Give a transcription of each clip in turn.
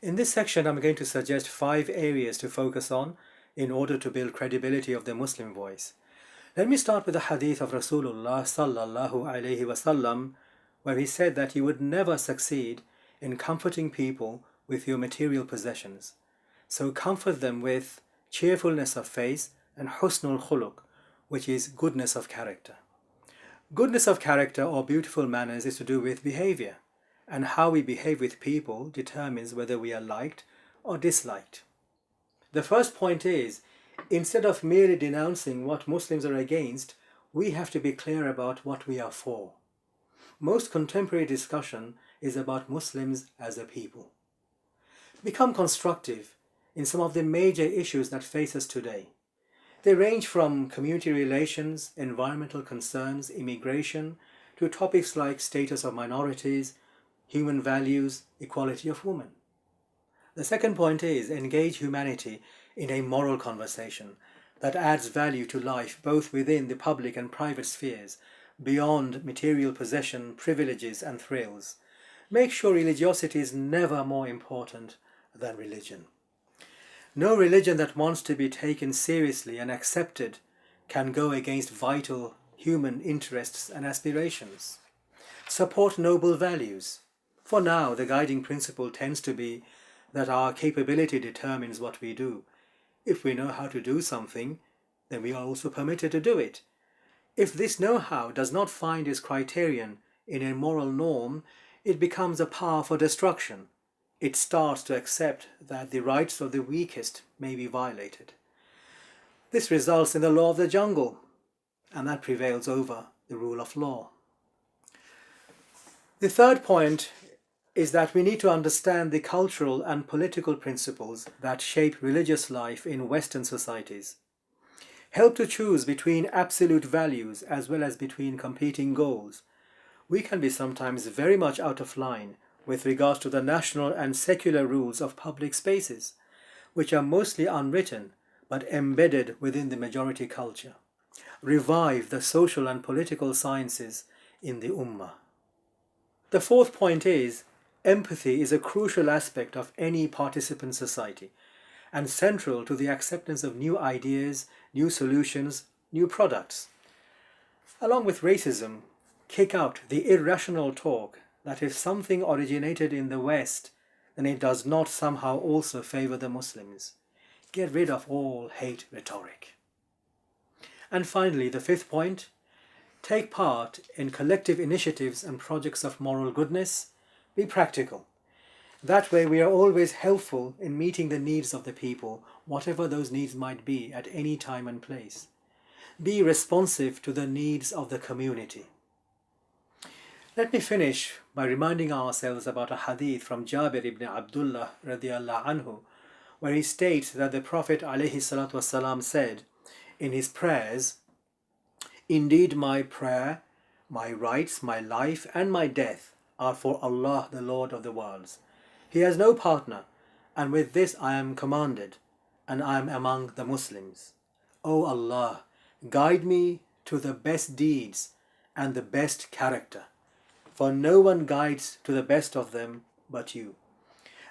In this section, I'm going to suggest 5 areas to focus on in order to build credibility of the Muslim voice. Let me start with the hadith of Rasulullah sallallahu alaihi wasallam, where he said that you would never succeed in comforting people with your material possessions. So comfort them with cheerfulness of face and husnul khuluq, which is goodness of character. Goodness of character or beautiful manners is to do with behavior, and how we behave with people determines whether we are liked or disliked. The first point is, instead of merely denouncing what Muslims are against, we have to be clear about what we are for. Most contemporary discussion is about Muslims as a people. Become constructive in some of the major issues that face us today. They range from community relations, environmental concerns, immigration, to topics like status of minorities, human values, equality of women. The second point is engage humanity in a moral conversation that adds value to life both within the public and private spheres, beyond material possession, privileges and thrills. Make sure religiosity is never more important than religion. No religion that wants to be taken seriously and accepted can go against vital human interests and aspirations. Support noble values. For now, the guiding principle tends to be that our capability determines what we do. If we know how to do something, then we are also permitted to do it. If this know-how does not find its criterion in a moral norm, it becomes a power for destruction. It starts to accept that the rights of the weakest may be violated. This results in the law of the jungle, and that prevails over the rule of law. The third point is that we need to understand the cultural and political principles that shape religious life in Western societies. Help to choose between absolute values as well as between competing goals. We can be sometimes very much out of line with regards to the national and secular rules of public spaces, which are mostly unwritten but embedded within the majority culture. Revive the social and political sciences in the Ummah. The fourth point is, empathy is a crucial aspect of any participant society and central to the acceptance of new ideas, new solutions, new products. Along with racism, kick out the irrational talk that if something originated in the West, then it does not somehow also favor the Muslims. Get rid of all hate rhetoric. And finally, the fifth point, take part in collective initiatives and projects of moral goodness. Be practical. That way we are always helpful in meeting the needs of the people, whatever those needs might be at any time and place. Be responsive to the needs of the community. Let me finish by reminding ourselves about a hadith from Jabir ibn Abdullah radiallahu anhu, where he states that the Prophet alayhi salatu wasalam said in his prayers, "Indeed my prayer, my rights, my life and my death are for Allah, the Lord of the worlds. He has no partner, and with this I am commanded, and I am among the Muslims. O Allah, guide me to the best deeds and the best character, for no one guides to the best of them but you.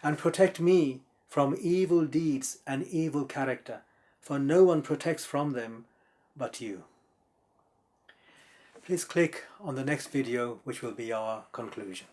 And protect me from evil deeds and evil character, for no one protects from them but you." Please click on the next video, which will be our conclusion.